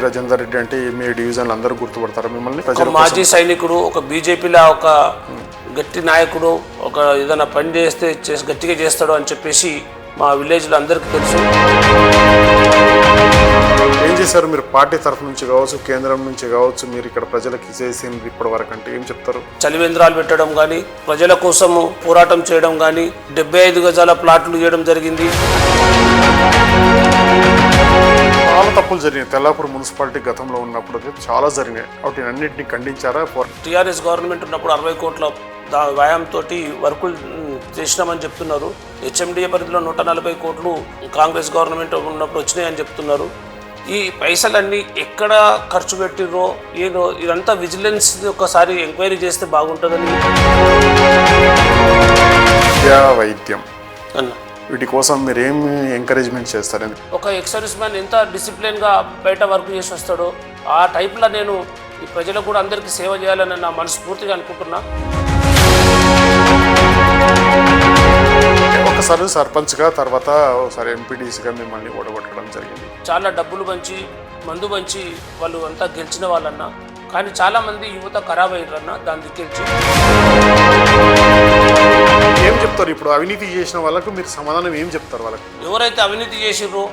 రాజేందర్ రెడ్డి అంటే మీ డివిజన్లు అందరూ గుర్తుపడతారు మిమ్మల్ని? ఒక మాజీ సైనికుడు, ఒక బీజేపీలో ఒక గట్టి నాయకుడు, ఒక ఏదైనా పని చేస్తే గట్టిగా చేస్తాడు అని చెప్పేసి మా విలేజ్లో అందరికీ తెలుసు. ఏం చేశారు మీరు పార్టీ తరఫు నుంచి కావచ్చు, కేంద్రం నుంచి కావచ్చు, మీరు ఇక్కడ ప్రజలకి చేసింది ఇప్పటి వరకు అంటే ఏం చెప్తారు? చలివేంద్రాలు పెట్టడం కానీ, ప్రజల కోసం పోరాటం చేయడం కానీ, 75 గజాల ప్లాట్లు చేయడం జరిగింది. చాలా తప్పులు జరిగినాయి తెల్లాపూర్ మున్సిపాలిటీ గతంలో ఉన్నప్పుడు, చాలా జరిగినాయి. వాటిని అన్నింటినీ ఖండించారా? టీఆర్ఎస్ గవర్నమెంట్ ఉన్నప్పుడు 60 కోట్ల వ్యాయామంతో వర్కులు చేసినామని చెప్తున్నారు. హెచ్ఎండిఏ పరిధిలో 140 కోట్లు కాంగ్రెస్ గవర్నమెంట్ ఉన్నప్పుడు వచ్చినాయని చెప్తున్నారు. ఈ పైసలన్నీ ఎక్కడ ఖర్చు పెట్టిర్రో ఏదో ఇదంతా విజిలెన్స్ ఒకసారి ఎంక్వైరీ చేస్తే బాగుంటుందని. విద్యా, వైద్యం అన్న వీటి కోసం మీరు ఏం ఎంకరేజ్మెంట్ చేస్తారని? ఒక ఎక్సర్వీస్ మ్యాన్ ఎంత డిసిప్లిన్గా బయట వర్క్ చేసి వస్తాడో ఆ టైప్లో నేను ఈ ప్రజలకు కూడా అందరికీ సేవ చేయాలని నా మనస్ఫూర్తిగా అనుకుంటున్నా. ఒకసారి సర్పంచ్గా, తర్వాత ఒకసారి ఎంపీటీసీగా మిమ్మల్ని ఓడగొట్టడం జరిగింది. చాలా డబ్బులు పంచి, మందు పంచి వాళ్ళు అంతా గెలిచిన వాళ్ళన్నా, కానీ చాలామంది యువత ఖరాబ్ అయ్యారన్న దాన్ని గెలిచి. ఏం చెప్తారు ఇప్పుడు అవినీతి చేసిన వాళ్ళకు? మీరు సమాధానం ఏం చెప్తారు వాళ్ళకు? ఎవరైతే అవినీతి చేసిర్రో,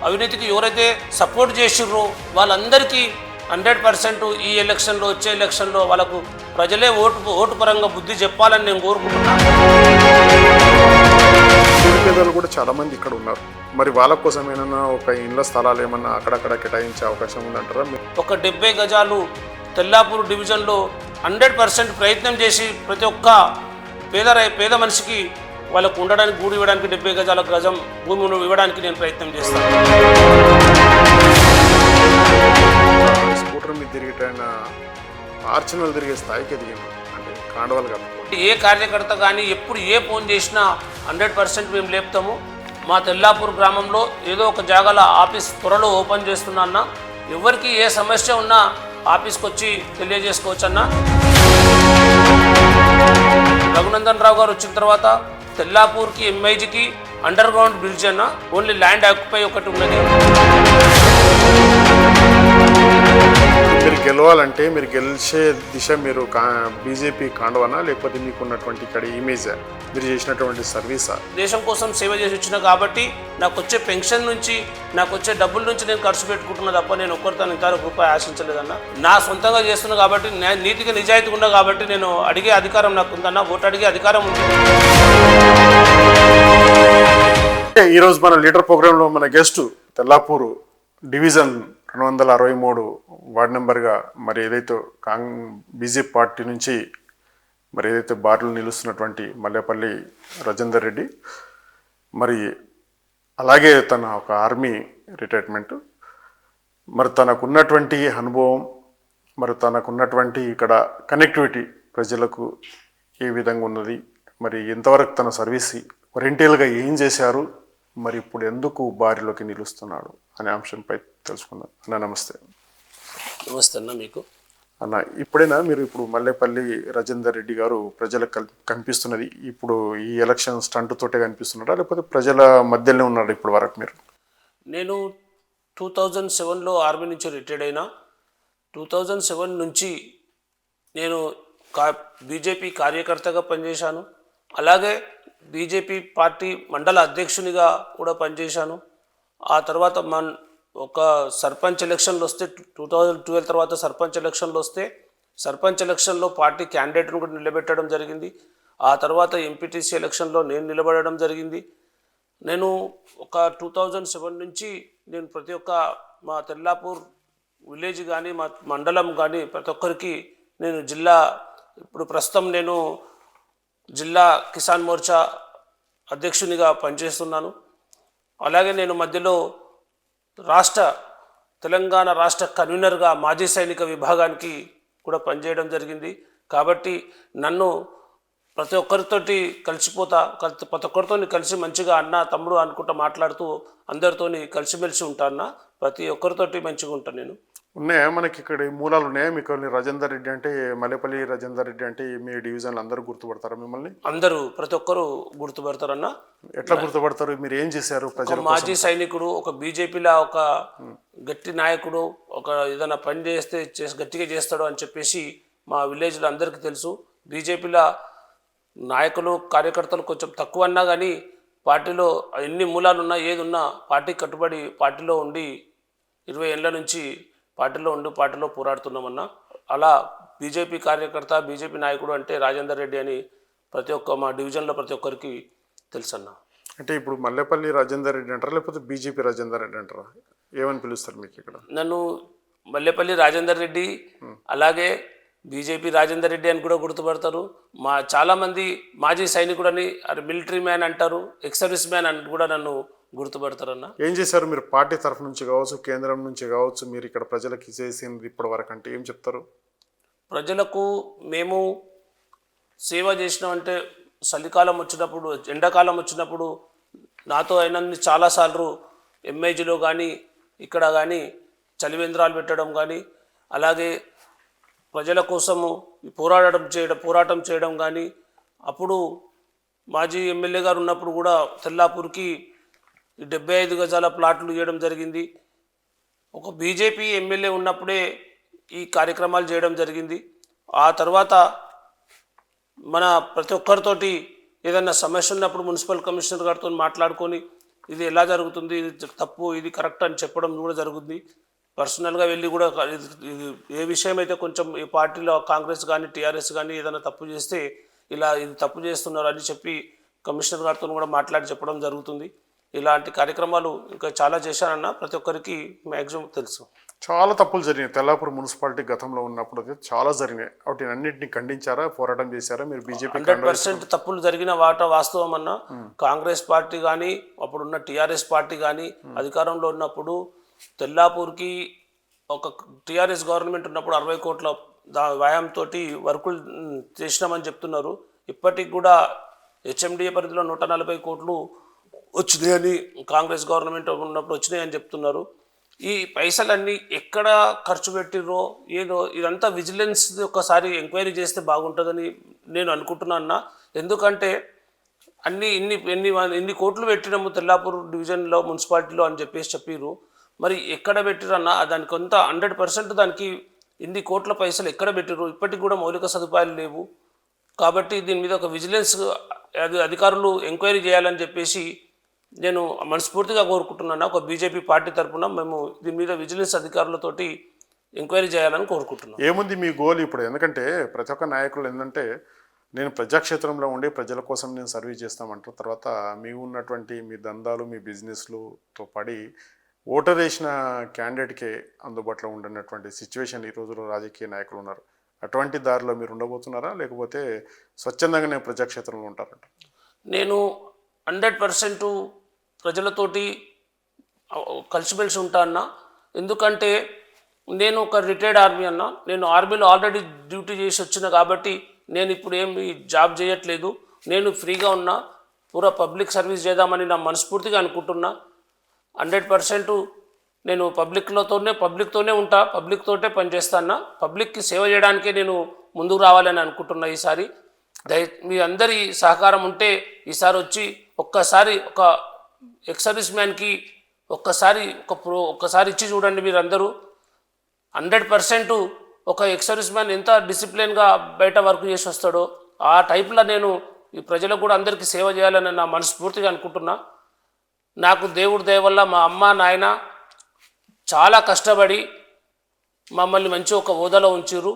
అవినీతికి ఎవరైతే సపోర్ట్ చేసిర్రో వాళ్ళందరికీ 100% ఈ ఎలక్షన్లో, వచ్చే ఎలక్షన్లో వాళ్ళకు ప్రజలే ఓటు పరంగా బుద్ధి చెప్పాలని నేను కోరుకుంటున్నాను. పేదలు కూడా చాలా మంది ఇక్కడ ఉన్నారు, మరి వాళ్ళ కోసం ఏమన్నా ఒక ఇళ్ల స్థలాలు ఏమన్నా అక్కడక్కడ కేటాయించే అవకాశం ఉందంటారా? ఒక 70 గజాలు తెల్లాపూర్ డివిజన్లో 100% ప్రయత్నం చేసి ప్రతి ఒక్క పేద మనిషికి వాళ్ళకు ఉండడానికి గూడు ఇవ్వడానికి 70 గజాల గజం భూమిని ఇవ్వడానికి నేను ప్రయత్నం చేస్తాను. స్కూటర్ మీద తిరిగేటైనా ఆర్చనలు తిరిగే స్థాయికి ఎదిగింది అంటే కాండవాలు కాదు. ఏ కార్యకర్త కానీ ఎప్పుడు ఏ ఫోన్ చేసినా 100% మేము లేపుతాము. మా తెల్లాపూర్ గ్రామంలో ఏదో ఒక జాగాల ఆఫీస్ త్వరలో ఓపెన్ చేస్తున్నా అన్న. ఎవరికి ఏ సమస్య ఉన్నా ఆఫీస్కి వచ్చి తెలియజేసుకోవచ్చు అన్న. రఘునందన్ రావు గారు వచ్చిన తర్వాత తెల్లాపూర్కి ఎంఐజీకి అండర్ గ్రౌండ్ బ్రిడ్జ్ అన్న, ఓన్లీ ల్యాండ్ ఆక్యుపై ఒకటి ఉన్నది. మీరు గెలవాలంటే మీరు గెలిచే దిశ మీరు బీజేపీ కాండవనా, లేకపోతే మీకున్నటువంటి ఇక్కడ ఇమేజా, మీరు చేసినటువంటి సర్వీసా? దేశం కోసం సేవ చేసి వచ్చిన కాబట్టి నాకు వచ్చే పెన్షన్ నుంచి, నాకు వచ్చే డబ్బుల నుంచి నేను ఖర్చు పెట్టుకుంటున్నా తప్ప నేను ఒక్కరితో ఇంత రూపాయి ఆశించలేదన్న. నా సొంతంగా చేస్తున్నా కాబట్టి, నీతిగా నిజాయితీగా ఉన్నా కాబట్టి నేను అడిగే అధికారం నాకు ఉందన్న. ఓటు అడిగే అధికారం ఉంది. ఈరోజు మన లీడర్ ప్రోగ్రాంలో మన గెస్ట్ తెల్లాపూర్ డివిజన్ 263 వార్డు నెంబర్గా మరి ఏదైతే బీజేపీ పార్టీ నుంచి మరి ఏదైతే బార్లు నిలుస్తున్నటువంటి మల్లేపల్లి రాజేందర్ రెడ్డి, మరి అలాగే తన ఒక ఆర్మీ రిటైర్మెంట్, మరి తనకున్నటువంటి అనుభవం, మరి తనకున్నటువంటి ఇక్కడ కనెక్టివిటీ ప్రజలకు ఏ విధంగా ఉన్నది, మరి ఎంతవరకు తన సర్వీస్ రెంటేలుగా ఏం చేశారు, మరి ఇప్పుడు ఎందుకు బారిలోకి నిలుస్తున్నాడు అనే అంశంపై తెలుసుకుందాం. అన్న నమస్తే. నమస్తే అన్న. మీకు అన్న ఇప్పుడైనా మీరు ఇప్పుడు మల్లేపల్లి రాజేందర్ రెడ్డి గారు ప్రజలకు కనిపిస్తున్నది ఇప్పుడు ఈ ఎలక్షన్ స్టంట్ తోటే కనిపిస్తున్నారా, లేకపోతే ప్రజల మధ్యలోనే ఉన్నాడు ఇప్పుడు వరకు? మీరు నేను 2007లో ఆర్మీ నుంచి రిటైర్డ్ అయినా. 2007 నుంచి నేను బీజేపీ కార్యకర్తగా పనిచేశాను. అలాగే బీజేపీ పార్టీ మండల అధ్యక్షునిగా కూడా పనిచేశాను. ఆ తర్వాత ఒక సర్పంచ్ ఎలక్షన్లు వస్తే 2012 తర్వాత సర్పంచ్ ఎలక్షన్లు వస్తే సర్పంచ్ ఎలక్షన్లో పార్టీ క్యాండిడేట్ను కూడా నిలబెట్టడం జరిగింది. ఆ తర్వాత ఎంపీటీసీ ఎలక్షన్లో నేను నిలబడడం జరిగింది. నేను ఒక 2007 నుంచి నేను ప్రతి ఒక్క మా తెల్లాపూర్ విలేజ్ కానీ, మా మండలం కానీ ప్రతి ఒక్కరికి నేను ఇప్పుడు ప్రస్తుతం నేను జిల్లా కిసాన్ మోర్చా అధ్యక్షునిగా పనిచేస్తున్నాను. అలాగే నేను మధ్యలో తెలంగాణ రాష్ట్ర కన్వీనర్గా మాజీ సైనిక విభాగానికి కూడా పనిచేయడం జరిగింది. కాబట్టి నన్ను ప్రతి ఒక్కరితోటి ప్రతి ఒక్కరితో కలిసి మంచిగా అన్న తమ్ముడు అనుకుంటా మాట్లాడుతూ అందరితోని కలిసిమెలిసి ఉంటాను. ప్రతి ఒక్కరితోటి మంచిగా ఉంటాను నేను. ఉన్నాయా మనకి ఇక్కడ మూలాలు ఉన్నాయా మీకు? రాజేందర్ రెడ్డి అంటే, మల్లేపల్లి రాజేందర్ రెడ్డి అంటే మీ డివిజన్లు అందరూ గుర్తుపడతారా మిమ్మల్ని? అందరూ ప్రతి ఒక్కరు గుర్తుపడతారన్న. ఎట్లా గుర్తుపడతారు? మీరు ఏం చేశారు ప్రజలు? మాజీ సైనికుడు, ఒక బీజేపీలో ఒక గట్టి నాయకుడు, ఒక ఏదైనా పని చేస్తే గట్టిగా చేస్తాడు అని చెప్పేసి మా విలేజ్లో అందరికీ తెలుసు. బీజేపీలో నాయకులు కార్యకర్తలు కొంచెం తక్కువ అన్నా కానీ పార్టీలో ఎన్ని మూలాలు ఉన్నా ఏది ఉన్నా పార్టీ కట్టుబడి పార్టీలో ఉండి 20 ఏళ్ళ నుంచి పార్టీలో పోరాడుతున్నామన్నా. అలా బీజేపీ కార్యకర్త, బీజేపీ నాయకుడు అంటే రాజేందర్ రెడ్డి అని ప్రతి ఒక్క మా డివిజన్లో ప్రతి ఒక్కరికి తెలుసన్న. అంటే ఇప్పుడు మల్లెపల్లి రాజేందర్ రెడ్డి అంటారా, లేకపోతే బీజేపీ రాజేందర్ రెడ్డి అంటారా? ఏమని పిలుస్తారు మీకు ఇక్కడ? నన్ను మల్లెపల్లి రాజేందర్ రెడ్డి, అలాగే బీజేపీ రాజేందర్ రెడ్డి అని కూడా గుర్తుపడతారు. చాలామంది మాజీ సైనికుడని, మిలిటరీ మ్యాన్ అంటారు, ఎక్స్ సర్వీస్ మ్యాన్ అని కూడా నన్ను గుర్తుపడతారన్న. ఏం చేశారు మీరు పార్టీ తరఫు నుంచి కావచ్చు, కేంద్రం నుంచి కావచ్చు, మీరు ఇక్కడ ప్రజలకి చేసింది ఇప్పటి వరకు అంటే ఏం చెప్తారు? ప్రజలకు మేము సేవ చేసినామంటే చలికాలం వచ్చినప్పుడు, ఎండాకాలం వచ్చినప్పుడు నాతో అయినన్ని చాలాసార్లు ఎంఐజీలో కానీ ఇక్కడ కానీ చలివేంద్రాలు పెట్టడం కానీ, అలాగే ప్రజల కోసము పోరాటం చేయడం కానీ, అప్పుడు మాజీ ఎమ్మెల్యే గారు ఉన్నప్పుడు కూడా తెల్లాపూర్కి 75 గజాల ప్లాట్లు ఇవ్వడం జరిగింది. ఒక బీజేపీ ఎమ్మెల్యే ఉన్నప్పుడే ఈ కార్యక్రమాలు చేయడం జరిగింది. ఆ తర్వాత మన ప్రతి ఒక్కరితోటి ఏదైనా సమస్య ఉన్నప్పుడు మున్సిపల్ కమిషనర్ గారితో మాట్లాడుకొని ఇది ఎలా జరుగుతుంది, ఇది తప్పు, ఇది కరెక్ట్ అని చెప్పడం కూడా జరుగుతుంది. పర్సనల్గా వెళ్ళి కూడా ఇది ఏ విషయం అయితే కొంచెం ఈ పార్టీలో కాంగ్రెస్ కానీ టీఆర్ఎస్ కానీ ఏదైనా తప్పు చేస్తే ఇది తప్పు చేస్తున్నారు అని చెప్పి కమిషనర్ గారితో కూడా మాట్లాడి చెప్పడం జరుగుతుంది. ఇలాంటి కార్యక్రమాలు ఇంకా చాలా చేశానన్న, ప్రతి ఒక్కరికి మ్యాక్సిమం తెలుసు. చాలా తప్పులు జరిగినాయి తెల్లాపూర్ మున్సిపాలిటీ గతంలో ఉన్నప్పుడు అయితే చాలా జరిగినాయి. వాటిని అన్నింటినీ ఖండించారా, పోరాటం చేశారా మీరు? బీజేపీ 100% తప్పులు జరిగిన వాస్తవం అన్న. కాంగ్రెస్ పార్టీ కానీ అప్పుడున్న టీఆర్ఎస్ పార్టీ కానీ అధికారంలో ఉన్నప్పుడు తెల్లాపూర్కి ఒక టీఆర్ఎస్ గవర్నమెంట్ ఉన్నప్పుడు 60 కోట్ల వ్యాయామంతో వర్కులు చేసినామని చెప్తున్నారు. ఇప్పటికి కూడా హెచ్ఎండిఏ పరిధిలో 140 కోట్లు వచ్చినాయని, కాంగ్రెస్ గవర్నమెంట్ ఉన్నప్పుడు వచ్చినాయని చెప్తున్నారు. ఈ పైసలన్నీ ఎక్కడ ఖర్చు పెట్టిర్రో ఏదో ఇదంతా విజిలెన్స్ ఒకసారి ఎంక్వైరీ చేస్తే బాగుంటుందని నేను అనుకుంటున్నా. ఎందుకంటే ఇన్ని కోట్లు పెట్టినాము తెల్లాపూర్ డివిజన్లో మున్సిపాలిటీలో అని చెప్పిర్రు. మరి ఎక్కడ పెట్టిరన్నా దానికి కొంత 100% దానికి ఇన్ని కోట్ల పైసలు ఎక్కడ పెట్టిర్రు? ఇప్పటికి కూడా మౌలిక సదుపాయాలు లేవు. కాబట్టి దీని మీద ఒక విజిలెన్స్ అధికారులు ఎంక్వైరీ చేయాలని చెప్పేసి నేను మనస్ఫూర్తిగా కోరుకుంటున్నాను. ఒక బీజేపీ పార్టీ తరఫున మేము దీని మీద విజిలెన్స్ అధికారులతోటి ఎంక్వైరీ చేయాలని కోరుకుంటున్నాను. ఏముంది మీ గోల్ ఇప్పుడు? ఎందుకంటే ప్రతి ఒక్క నాయకులు ఏంటంటే నేను ప్రజాక్షేత్రంలో ఉండి ప్రజల కోసం నేను సర్వీస్ చేస్తామంటారు. తర్వాత మీ ఉన్నటువంటి మీ దందాలు, మీ బిజినెస్లుతో పడి ఓటర్ వేసిన క్యాండిడేట్కే అందుబాటులో ఉండనటువంటి సిచ్యువేషన్ ఈ రోజుల్లో రాజకీయ నాయకులు ఉన్నారు. అటువంటి దారిలో మీరు ఉండబోతున్నారా, లేకపోతే స్వచ్ఛందంగానే ప్రజాక్షేత్రంలో ఉంటారంట? నేను 100% ప్రజలతోటి కలిసిమెలిసి ఉంటా అన్న. ఎందుకంటే నేను ఒక రిటైర్డ్ ఆర్మీ అన్న. నేను ఆర్మీలో ఆల్రెడీ డ్యూటీ చేసి వచ్చిన కాబట్టి నేను ఇప్పుడు ఏమి జాబ్ చేయట్లేదు. నేను ఫ్రీగా ఉన్నా, పూరా పబ్లిక్ సర్వీస్ చేద్దామని నా మనస్ఫూర్తిగా అనుకుంటున్నా. 100% నేను పబ్లిక్తోనే ఉంటా, పబ్లిక్తోటే పనిచేస్తాను. పబ్లిక్కి సేవ చేయడానికే నేను ముందుకు రావాలని అనుకుంటున్నా. ఈసారి మీ అందరి సహకారం ఉంటే ఈసారి వచ్చి ఒక్కసారి ఒక ఎక్స్ సర్వీస్ మ్యాన్కి ఒక్కసారి ఇచ్చి చూడండి. మీరు అందరూ 100% ఒక ఎక్స్ సర్వీస్ మ్యాన్ ఎంత డిసిప్లిన్గా బయట వర్క్ చేసి వస్తాడో ఆ టైప్లో నేను ఈ ప్రజలకు కూడా అందరికీ సేవ చేయాలని నా మనస్ఫూర్తిగా అనుకుంటున్నా. నాకు దేవుడి దయ వల్ల మా అమ్మ నాయన చాలా కష్టపడి మమ్మల్ని మంచి ఒక హోదాలో ఉంచిర్రు.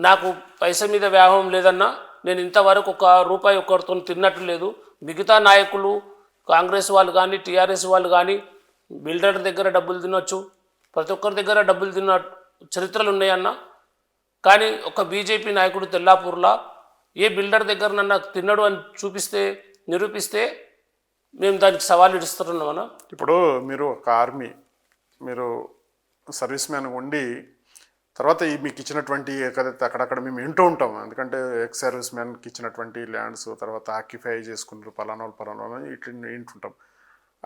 నాకు పైసా మీద వ్యామోహం లేదన్నా. నేను ఇంతవరకు ₹1 ఒక్కరితో తిన్నట్టు లేదు. మిగతా నాయకులు కాంగ్రెస్ వాళ్ళు కానీ టీఆర్ఎస్ వాళ్ళు కానీ బిల్డర్ దగ్గర డబ్బులు తినొచ్చు, ప్రతి ఒక్కరి దగ్గర డబ్బులు తిన్న చరిత్రలు ఉన్నాయన్న. కానీ ఒక బీజేపీ నాయకుడు తెల్లాపూర్లో ఏ బిల్డర్ దగ్గర నన్ను తిన్నాడు అని నిరూపిస్తే మేము దానికి సవాలు ఇస్తున్నామన్నా. ఇప్పుడు మీరు ఒక ఆర్మీ, మీరు సర్వీస్ మ్యాన్ ఉండి తర్వాత మీకు ఇచ్చినటువంటి ఏదైతే అక్కడక్కడ మేము వింటూ ఉంటాం. ఎందుకంటే ఎక్స్ సర్వీస్ మ్యాన్కి ఇచ్చినటువంటి ల్యాండ్స్ తర్వాత ఆక్యుపై చేసుకున్నారు పలానా వాళ్ళు ఇట్లా వింటుంటాం.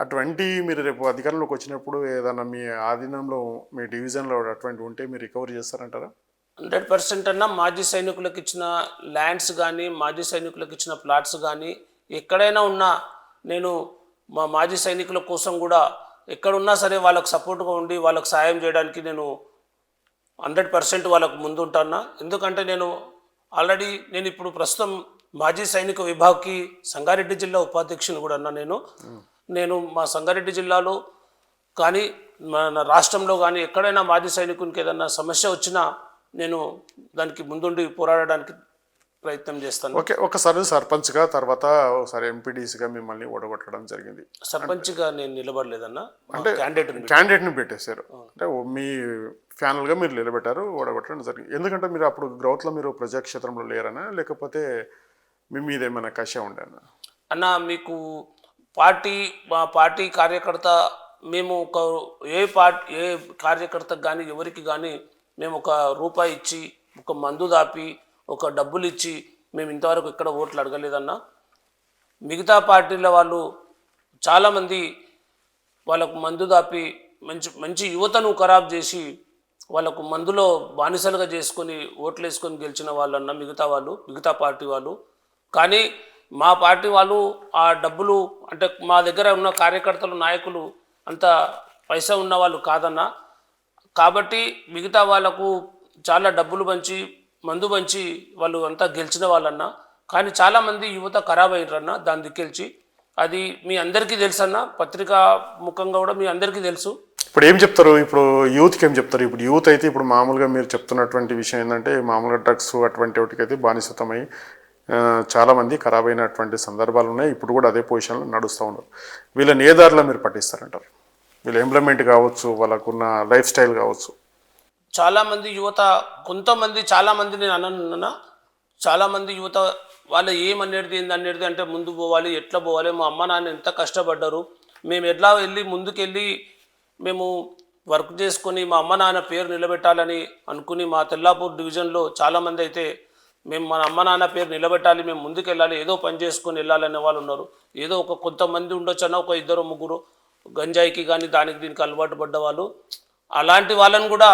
అటువంటి మీరు రేపు అధికారంలోకి వచ్చినప్పుడు ఏదైనా మీ ఆధీనంలో మీ డివిజన్లో అటువంటి ఉంటే మీరు రికవర్ చేస్తారంటారా? 100% అన్న. మాజీ సైనికులకు ఇచ్చిన ల్యాండ్స్ కానీ మాజీ సైనికులకు ఇచ్చిన ప్లాట్స్ కానీ ఎక్కడైనా ఉన్నా నేను మా మాజీ సైనికుల కోసం కూడా ఎక్కడున్నా సరే వాళ్ళకు సపోర్ట్గా ఉండి వాళ్ళకు సాయం చేయడానికి నేను 100% వాళ్ళకు ముందుంటాను. ఎందుకంటే నేను ఇప్పుడు ప్రస్తుతం మాజీ సైనిక విభాగ్కి సంగారెడ్డి జిల్లా ఉపాధ్యక్షుని కూడా అన్నా. నేను మా సంగారెడ్డి జిల్లాలో కానీ మన రాష్ట్రంలో కానీ ఎక్కడైనా మాజీ సైనికునికి ఏదైనా సమస్య వచ్చినా నేను దానికి ముందుండి పోరాడడానికి ప్రయత్నం చేస్తాను. ఓకే, ఒకసారి సర్పంచ్గా తర్వాత ఒకసారి ఎంపీడీసీగా మిమ్మల్ని ఓడగొట్టడం జరిగింది. సర్పంచ్గా నేను నిలబడలేదన్నా, అంటే క్యాండిడేట్ని పెట్టేశారు, అంటే మీ ఫ్యానల్గా మీరు నిలబెట్టారు, ఓడగొట్టడం జరిగింది. ఎందుకంటే మీరు అప్పుడు గ్రౌత్లో మీరు ప్రజాక్షేత్రంలో లేరనా, లేకపోతే మీ మీద ఏమైనా కష ఉండేనా? అన్న మీకు మా పార్టీ కార్యకర్త మేము ఒక ఏ కార్యకర్తకు కానీ ఎవరికి కానీ మేము ఒక రూపాయి ఇచ్చి ఒక మందు దాపి ఒక డబ్బులు ఇచ్చి మేము ఇంతవరకు ఎక్కడ ఓట్లు అడగలేదన్నా. మిగతా పార్టీల వాళ్ళు చాలామంది వాళ్ళకు మందు దాపి మంచి మంచి యువతను ఖరాబ్ చేసి వాళ్ళకు మందులో బానిసలుగా చేసుకొని ఓట్లు వేసుకొని గెలిచిన వాళ్ళన్న మిగతా పార్టీ వాళ్ళు. కానీ మా పార్టీ వాళ్ళు ఆ డబ్బులు అంటే మా దగ్గర ఉన్న కార్యకర్తలు నాయకులు అంత పైసా ఉన్న వాళ్ళు కాదన్నా. కాబట్టి మిగతా వాళ్ళకు చాలా డబ్బులు పంచి మందు పంచి వాళ్ళు అంతా గెలిచిన వాళ్ళన్నా. కానీ చాలామంది యువత ఖరాబ్ అయ్యారన్న దాని దిక్కెల్చి. అది మీ అందరికీ తెలుసు అన్న, పత్రికా ముఖంగా కూడా మీ అందరికీ తెలుసు. ఇప్పుడు ఏం చెప్తారు, ఇప్పుడు యూత్కి ఏం చెప్తారు? ఇప్పుడు యూత్ అయితే ఇప్పుడు మామూలుగా మీరు చెప్తున్నటువంటి విషయం ఏంటంటే మామూలుగా డ్రగ్స్ అటువంటి వాటికైతే బానిసతమై చాలామంది ఖరాబ్ అయినటువంటి సందర్భాలు ఉన్నాయి. ఇప్పుడు కూడా అదే పొజిషన్లో నడుస్తూ ఉన్నారు. వీళ్ళని ఏ దారిలో మీరు పట్టిస్తారంటారు? వీళ్ళ ఎంప్లాయ్మెంట్ కావచ్చు, వాళ్ళకున్న లైఫ్ స్టైల్ కావచ్చు. చాలామంది యువత చాలామంది నేను అన్నా, చాలామంది యువత వాళ్ళు ఏమనేది ఏందనేది అంటే ముందు పోవాలి, ఎట్లా పోవాలి, మా అమ్మ నాన్న ఎంత కష్టపడ్డారు, మేము ఎట్లా ముందుకెళ్ళి మేము వర్క్ చేసుకొని మా అమ్మ నాన్న పేరు నిలబెట్టాలని అనుకుని మా తెల్లాపూర్ డివిజన్లో చాలామంది అయితే మేము మన అమ్మ నాన్న పేరు నిలబెట్టాలి, మేము ముందుకెళ్ళాలి, ఏదో పని చేసుకొని వెళ్ళాలనే వాళ్ళు ఉన్నారు. ఏదో కొంతమంది ఉండొచ్చన్నా, ఒక 2-3 గంజాయికి కానీ దానికి దీనికి అలవాటు పడ్డ వాళ్ళు. అలాంటి వాళ్ళని కూడా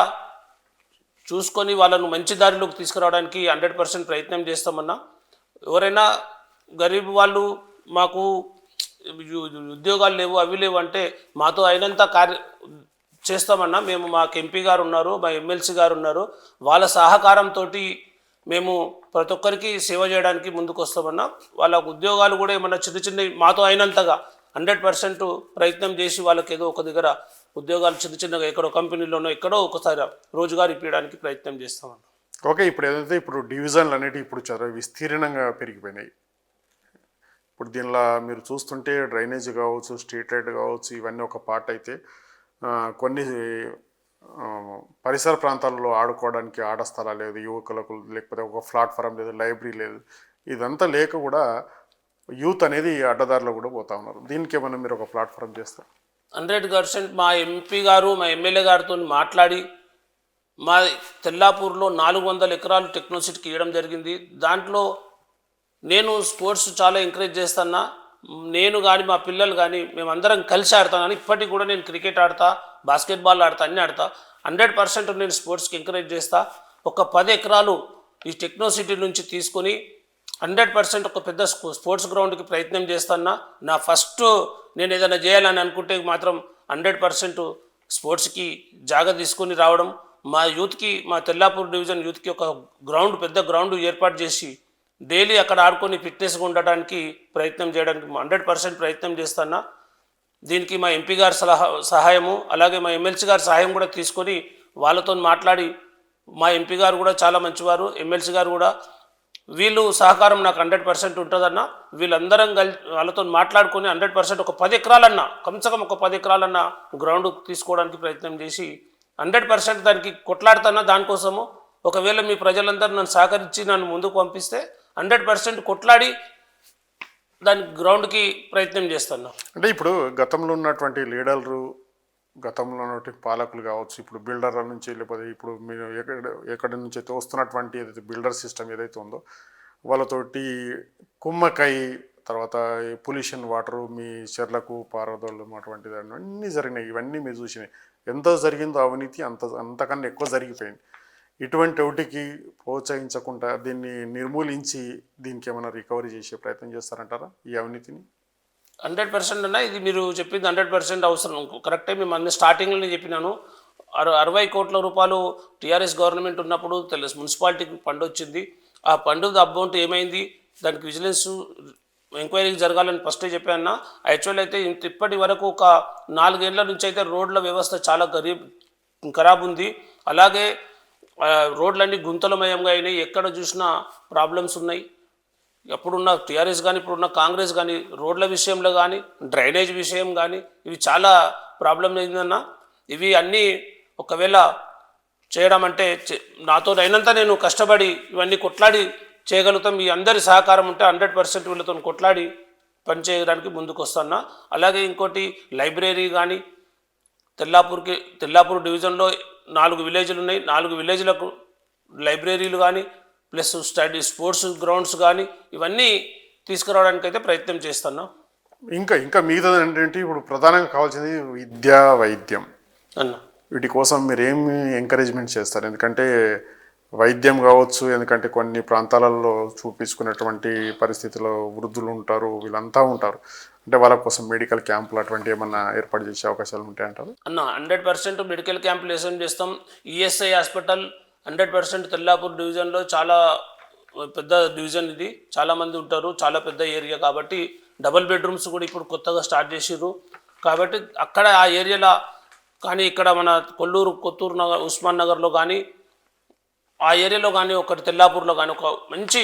చూసుకొని వాళ్ళను మంచి దారిలోకి తీసుకురావడానికి 100% ప్రయత్నం చేస్తామన్నా. ఎవరైనా గరీబ్ వాళ్ళు మాకు ఉద్యోగాలు లేవు అవి లేవు అంటే మాతో అయినంత చేస్తామన్నా. మేము మాకు ఎంపీ గారు ఉన్నారు, మా ఎమ్మెల్సీ గారు ఉన్నారు, వాళ్ళ సహకారంతో మేము ప్రతి ఒక్కరికి సేవ చేయడానికి ముందుకు వస్తామన్నా. వాళ్ళకు ఉద్యోగాలు కూడా ఏమన్నా చిన్న మాతో అయినంతగా 100% ప్రయత్నం చేసి వాళ్ళకి ఏదో ఒక దగ్గర ఉద్యోగాలు చిన్నగా ఎక్కడో కంపెనీలోనో ఎక్కడో ఒకసారి రోజుగారు ఇప్పించడానికి ప్రయత్నం చేస్తామన్నా. ఓకే, ఇప్పుడు ఏదైతే ఇప్పుడు డివిజన్లు అనేవి ఇప్పుడు చాలా విస్తీర్ణంగా పెరిగిపోయినాయి. ఇప్పుడు దీనిలో మీరు చూస్తుంటే డ్రైనేజ్ కావచ్చు, స్ట్రీట్ లైట్ కావచ్చు, ఇవన్నీ ఒక పార్ట్ అయితే కొన్ని పరిసర ప్రాంతాల్లో ఆడుకోవడానికి ఆట స్థలాలు లేదు, యువకులకు లేకపోతే ఒక ప్లాట్ఫారం లేదు, లైబ్రరీ లేదు. ఇదంతా లేక కూడా యూత్ అనేది అడ్డదారిలో కూడా పోతా ఉన్నారు. దీనికి ఏమన్నా మీరు ఒక ప్లాట్ఫారం చేస్తారు? 100% మా ఎంపీ గారు మా ఎమ్మెల్యే గారితో మాట్లాడి మా తెల్లాపూర్లో 400 ఎకరాలు టెక్నోసిటీకి ఇవ్వడం జరిగింది. దాంట్లో నేను స్పోర్ట్స్ చాలా ఎంకరేజ్ చేస్తాను. నేను కానీ మా పిల్లలు కానీ మేమందరం కలిసి ఆడతాను. ఇప్పటికి కూడా నేను క్రికెట్ ఆడతా, బాస్కెట్బాల్ ఆడతా, అన్నీ ఆడతా. 100% నేను స్పోర్ట్స్కి ఎంకరేజ్ చేస్తా. ఒక 10 ఎకరాలు ఈ టెక్నోసిటీ నుంచి తీసుకొని 100% ఒక పెద్ద స్పోర్ట్స్ గ్రౌండ్కి ప్రయత్నం చేస్తాను. నా ఫస్ట్ నేను ఏదైనా చేయాలని అనుకుంటే మాత్రం 100% స్పోర్ట్స్కి జాగా తీసుకొని రావడం, మా యూత్కి, మా తెల్లాపూర్ డివిజన్ యూత్కి ఒక పెద్ద గ్రౌండ్ ఏర్పాటు చేసి డైలీ అక్కడ ఆడుకొని ఫిట్నెస్గా ఉండటానికి ప్రయత్నం చేయడానికి 100% ప్రయత్నం చేస్తాను. దీనికి మా ఎంపీ గారి సహాయము అలాగే మా ఎమ్మెల్సీ గారి సహాయం కూడా తీసుకొని వాళ్ళతో మాట్లాడి, మా ఎంపీ గారు కూడా చాలా మంచివారు, ఎమ్మెల్సీ గారు కూడా, వీళ్ళు సహకారం నాకు 100% ఉంటుందన్న. వీళ్ళందరం వాళ్ళతో మాట్లాడుకొని 100% ఒక 10 ఎకరాలన్నా కమ్సకం ఒక 10 ఎకరాలన్నా గ్రౌండ్ తీసుకోవడానికి ప్రయత్నం చేసి 100% దానికి కొట్లాడుతున్నా. దానికోసము ఒకవేళ మీ ప్రజలందరూ నన్ను సహకరించి నన్ను ముందుకు పంపిస్తే 100% కొట్లాడి దాని గ్రౌండ్కి ప్రయత్నం చేస్తున్నా. అంటే ఇప్పుడు గతంలో ఉన్నటువంటి లీడర్లు, గతంలో ఉన్నటువంటి పాలకులు కావచ్చు, ఇప్పుడు బిల్డర్ల నుంచి లేకపోతే ఇప్పుడు మీరు ఎక్కడి నుంచి అయితే వస్తున్నటువంటి ఏదైతే బిల్డర్ సిస్టమ్ ఏదైతే ఉందో వాళ్ళతోటి కుమ్మకై తర్వాత పొల్యూషన్ వాటరు మీ చెర్లకు పారదోళ్ళం అటువంటిది అన్నీ జరిగినాయి. ఇవన్నీ మీరు చూసినాయి. ఎంత జరిగిందో అవినీతి అంతకన్నా ఎక్కువ జరిగిపోయింది. ఇటువంటి ఒకటికి ప్రోత్సహించకుండా దీన్ని నిర్మూలించి దీనికి ఏమైనా రికవరీ చేసే ప్రయత్నం చేస్తారంటారా ఈ అవినీతిని? 100% అన్న, ఇది మీరు చెప్పింది 100% అవసరం, కరెక్టే. మేము అన్ని స్టార్టింగ్లోనే చెప్పినాను. 60 కోట్ల రూపాయలు టీఆర్ఎస్ గవర్నమెంట్ ఉన్నప్పుడు తెలుసు మున్సిపాలిటీకి ఫండ్ వచ్చింది. ఆ ఫండ్ అమౌంట్ ఏమైంది, దానికి విజిలెన్స్ ఎంక్వైరీ జరగాలని ఫస్టే చెప్పాను. యాక్చువల్ అయితే ఇప్పటి వరకు ఒక 4 ఏళ్ల నుంచి అయితే రోడ్ల వ్యవస్థ చాలా ఖరాబ్ ఉంది. అలాగే రోడ్లన్నీ గుంతలమయంగా అయినాయి, ఎక్కడ చూసినా ప్రాబ్లమ్స్ ఉన్నాయి. ఎప్పుడున్న టీఆర్ఎస్ కానీ ఇప్పుడున్న కాంగ్రెస్ కానీ రోడ్ల విషయంలో కానీ డ్రైనేజ్ విషయం కానీ ఇవి చాలా ప్రాబ్లం అయిందన్న. ఇవి అన్నీ ఒకవేళ చేయడం అంటే నాతో అయినంత నేను కష్టపడి ఇవన్నీ కొట్లాడి చేయగలుగుతాం. మీ అందరి సహకారం ఉంటే 100% వీళ్ళతో కొట్లాడి పనిచేయడానికి ముందుకు వస్తున్నా. అలాగే ఇంకోటి లైబ్రరీ కానీ తెల్లాపూర్ డివిజన్లో 4 విలేజ్లు ఉన్నాయి. 4 విలేజ్లకు లైబ్రరీలు కానీ ప్లస్ స్పోర్ట్స్ గ్రౌండ్స్ కానీ ఇవన్నీ తీసుకురావడానికి అయితే ప్రయత్నం చేస్తున్నా. ఇంకా మిగతాది ఏంటంటే ఇప్పుడు ప్రధానంగా కావాల్సింది విద్య, వైద్యం అన్న. వీటి కోసం మీరు ఏమి ఎంకరేజ్మెంట్ చేస్తారు? ఎందుకంటే వైద్యం కావచ్చు, ఎందుకంటే కొన్ని ప్రాంతాలలో చూపించుకునేటువంటి పరిస్థితిలో వృద్ధులు ఉంటారు, వీళ్ళంతా ఉంటారు. అంటే వాళ్ళ కోసం మెడికల్ క్యాంపులు అటువంటి ఏమన్నా ఏర్పాటు చేసే అవకాశాలు ఉంటాయంటారు? అన్న 100% మెడికల్ క్యాంపులు చేస్తాం. ఈఎస్ఐ హాస్పిటల్ 100% తెల్లాపూర్ డివిజన్లో చాలా పెద్ద డివిజన్, ఇది చాలామంది ఉంటారు, చాలా పెద్ద ఏరియా కాబట్టి డబుల్ బెడ్రూమ్స్ కూడా ఇప్పుడు కొత్తగా స్టార్ట్ చేసిర్రు. కాబట్టి అక్కడ ఆ ఏరియాలో కానీ ఇక్కడ మన కొత్తూరు నగర్, ఉస్మాన్ నగర్లో కానీ ఆ ఏరియాలో కానీ ఒకటి తెల్లాపూర్లో కానీ ఒక మంచి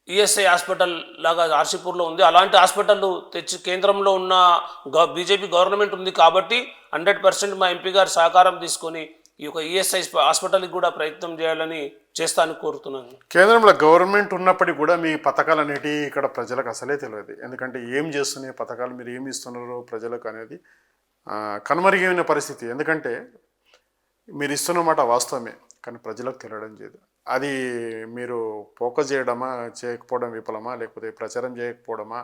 ఈఎస్ఐ హాస్పిటల్ లాగా ఆర్సీపూర్లో ఉంది. అలాంటి హాస్పిటల్ తెచ్చి కేంద్రంలో ఉన్న బీజేపీ గవర్నమెంట్ ఉంది కాబట్టి 100% మా ఎంపీ గారు సహకారం తీసుకొని ఈ యొక్క ఈఎస్ఐ హాస్పిటల్కి కూడా ప్రయత్నం చేస్తానని కోరుతున్నాను. కేంద్రంలో గవర్నమెంట్ ఉన్నప్పటికీ కూడా మీ పథకాలు అనేవి ఇక్కడ ప్రజలకు అసలే తెలియదు. ఎందుకంటే ఏం చేస్తున్నాయి పథకాలు, మీరు ఏమి ఇస్తున్నారో ప్రజలకు అనేది కనుమరుగైన పరిస్థితి. ఎందుకంటే మీరు ఇస్తున్నమాట వాస్తవమే, కానీ ప్రజలకు తెలియడం లేదు. అది మీరు ఫోకస్ చేయడమా, చేయకపోవడం విఫలమా, లేకపోతే ప్రచారం చేయకపోవడమా,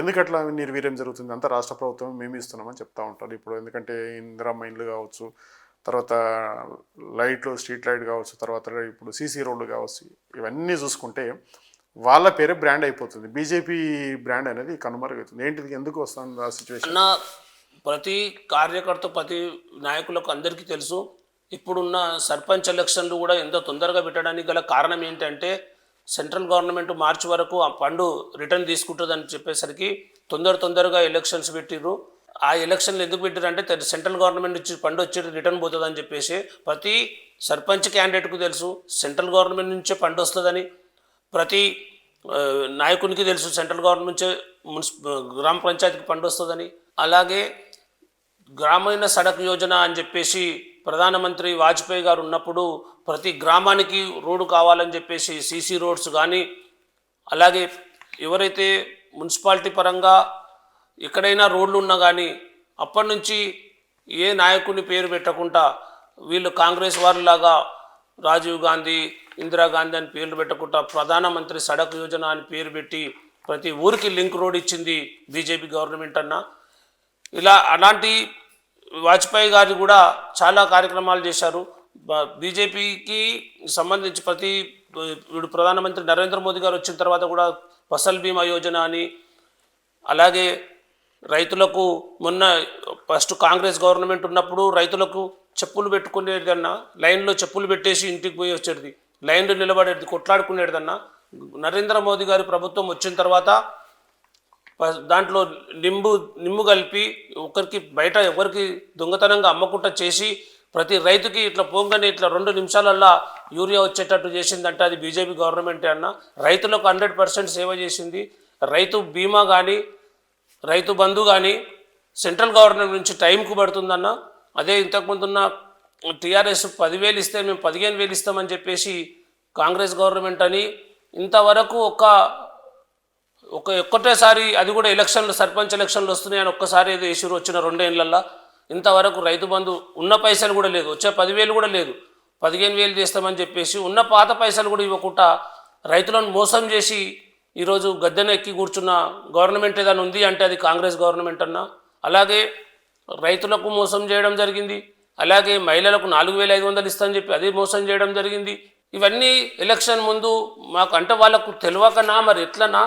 ఎందుకట్లా నిర్వీర్యం జరుగుతుంది? అంతా రాష్ట్ర ప్రభుత్వం మేము ఇస్తున్నామని చెప్తా ఉంటారు. ఇప్పుడు ఎందుకంటే ఇందిరమ్మ ఇండ్లు కావచ్చు, తర్వాత లైట్లు, స్ట్రీట్ లైట్ కావచ్చు, తర్వాత ఇప్పుడు సీసీ రోడ్లు కావచ్చు, ఇవన్నీ చూసుకుంటే వాళ్ళ పేరే బ్రాండ్ అయిపోతుంది. బీజేపీ బ్రాండ్ అనేది కనుమరుగవుతుంది. ఏంటిది, ఎందుకు వస్తుంది ఆ సిచ్యువేషన్? ప్రతి కార్యకర్త, ప్రతి నాయకులకు అందరికీ తెలుసు, ఇప్పుడున్న సర్పంచ్ ఎలక్షన్లు కూడా ఎంత తొందరగా పెట్టడానికి గల కారణం ఏంటంటే సెంట్రల్ గవర్నమెంట్ మార్చి వరకు ఆ ఫండ్ రిటర్న్ తీసుకుంటుందని చెప్పేసరికి తొందరగా ఎలక్షన్స్ పెట్టిర్రు. ఆ ఎలక్షన్లు ఎందుకు పెట్టారు అంటే సెంట్రల్ గవర్నమెంట్ నుంచి ఫండ్ వచ్చి రిటర్న్ పోతుందని చెప్పేసి ప్రతి సర్పంచ్ క్యాండిడేట్కు తెలుసు సెంట్రల్ గవర్నమెంట్ నుంచే ఫండ్ వస్తుందని. ప్రతి నాయకునికి తెలుసు సెంట్రల్ గవర్నమెంట్ నుంచే గ్రామ పంచాయతీకి ఫండ్ వస్తుందని. అలాగే గ్రామీణ సడక్ యోజన అని చెప్పేసి ప్రధానమంత్రి వాజ్పేయి గారు ఉన్నప్పుడు ప్రతి గ్రామానికి రోడ్డు కావాలని చెప్పేసి సీసీ రోడ్స్ కానీ, అలాగే ఎవరైతే మున్సిపాలిటీ పరంగా ఎక్కడైనా రోడ్లు ఉన్నా కానీ అప్పటి నుంచి ఏ నాయకుని పేరు పెట్టకుండా వీళ్ళు కాంగ్రెస్ వారిలాగా రాజీవ్ గాంధీ, ఇందిరాగాంధీ అని పేర్లు పెట్టకుండా ప్రధానమంత్రి సడక్ యోజన అని పేరు పెట్టి ప్రతి ఊరికి లింక్ రోడ్ ఇచ్చింది బీజేపీ గవర్నమెంట్ అన్న. అలాంటి వాజ్పేయి గారు కూడా చాలా కార్యక్రమాలు చేశారు. బీజేపీకి సంబంధించి ఇప్పుడు ప్రధానమంత్రి నరేంద్ర మోదీ గారు వచ్చిన తర్వాత కూడా ఫసల్ బీమా యోజన అని, అలాగే రైతులకు మొన్న ఫస్ట్ కాంగ్రెస్ గవర్నమెంట్ ఉన్నప్పుడు రైతులకు చెప్పులు పెట్టుకునేదన్నా లైన్లో చెప్పులు పెట్టేసి ఇంటికి పోయి వచ్చేది, లైన్లో నిలబడేది, కొట్లాడుకునేదన్నా. నరేంద్ర మోదీ గారి ప్రభుత్వం వచ్చిన తర్వాత దాంట్లో నిమ్ము కలిపి ఒకరికి బయట ఎవరికి దొంగతనంగా అమ్మకుండా చేసి ప్రతి రైతుకి ఇట్లా పోగానే ఇట్లా 2 నిమిషాలల్లా యూరియా వచ్చేటట్టు చేసిందంటే అది బీజేపీ గవర్నమెంటే అన్న. రైతులకు 100% సేవ చేసింది. రైతు బీమా కానీ రైతు బంధు కానీ సెంట్రల్ గవర్నమెంట్ నుంచి టైంకు పడుతుందన్న. అదే ఇంతకుముందున్న టీఆర్ఎస్ 10,000 ఇస్తే మేము 15,000 ఇస్తామని చెప్పేసి కాంగ్రెస్ గవర్నమెంట్ అని ఇంతవరకు ఒక్కటేసారి, అది కూడా ఎలక్షన్లు, సర్పంచ్ ఎలక్షన్లు వస్తున్నాయని ఒక్కసారి ఏదో ఇష్యూ వచ్చిన 2 ఏళ్లలో ఇంతవరకు రైతు బంధు ఉన్న పైసలు కూడా లేదు, వచ్చే 10,000 కూడా లేదు, 15,000 చేస్తామని చెప్పేసి ఉన్న పాత పైసలు కూడా ఇవ్వకుండా రైతులను మోసం చేసి ఈరోజు గద్దెన ఎక్కి కూర్చున్న గవర్నమెంట్ ఏదైనా ఉంది అంటే అది కాంగ్రెస్ గవర్నమెంట్ అన్న. అలాగే రైతులకు మోసం చేయడం జరిగింది. అలాగే మహిళలకు 4,500 ఇస్తామని చెప్పి అది మోసం చేయడం జరిగింది. ఇవన్నీ ఎలక్షన్ ముందు మాకు అంటే వాళ్ళకు తెలియకనా మరి ఎట్లనా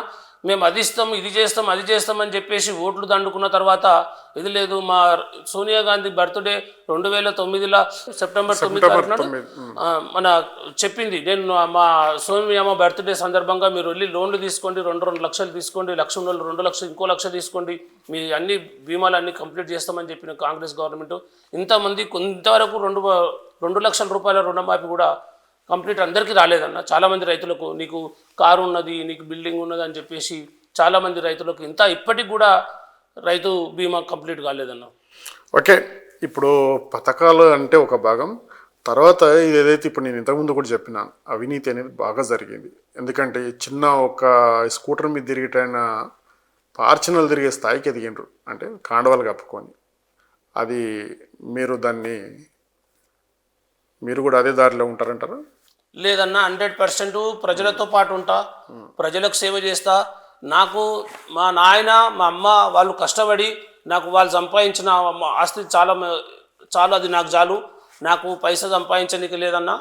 మేము అది ఇస్తాం ఇది చేస్తాం అది చేస్తాం అని చెప్పేసి ఓట్లు దండుకున్న తర్వాత ఇది లేదు. మా సోనియా గాంధీ బర్త్డే 2009 సెప్టెంబర్ 9 తారీఖున మన చెప్పింది, నేను మా సోనియా బర్త్డే సందర్భంగా మీరు వెళ్ళి లోన్లు తీసుకోండి, 2 లక్షలు తీసుకోండి, లక్ష ఉన్న 2 లక్షలు, ఇంకో 1 లక్ష తీసుకోండి, మీ అన్ని బీమాలు అన్ని కంప్లీట్ చేస్తామని చెప్పిన కాంగ్రెస్ గవర్నమెంట్ ఇంతమంది కొంతవరకు 2 లక్షల రూపాయల రుణమాఫీ కూడా కంప్లీట్ అందరికీ రాలేదన్న. చాలామంది రైతులకు నీకు కారు ఉన్నది, నీకు బిల్డింగ్ ఉన్నది అని చెప్పేసి చాలామంది రైతులకు ఇప్పటికి కూడా రైతు బీమా కంప్లీట్ కాలేదన్న. ఓకే, ఇప్పుడు పథకాలు అంటే ఒక భాగం, తర్వాత ఇది ఏదైతే ఇప్పుడు నేను ఇంతకుముందు కూడా చెప్పినాను, అవినీతి అనేది బాగా జరిగింది. ఎందుకంటే చిన్న ఒక స్కూటర్ మీద తిరిగేటైనా పార్చనలు తిరిగే స్థాయికి ఎదిగిండ్రు, అంటే కాండవాలు కప్పుకొని. అది మీరు కూడా అదే దారిలో ఉంటారంటారా? లేదన్నా, 100% ప్రజలతో పాటు ఉంటా, ప్రజలకు సేవ చేస్తా. నాకు మా నాయన మా అమ్మ వాళ్ళు కష్టపడి నాకు వాళ్ళు సంపాదించిన ఆస్తి చాలా అది నాకు చాలు, నాకు పైసా సంపాదించడానికి లేదన్నా.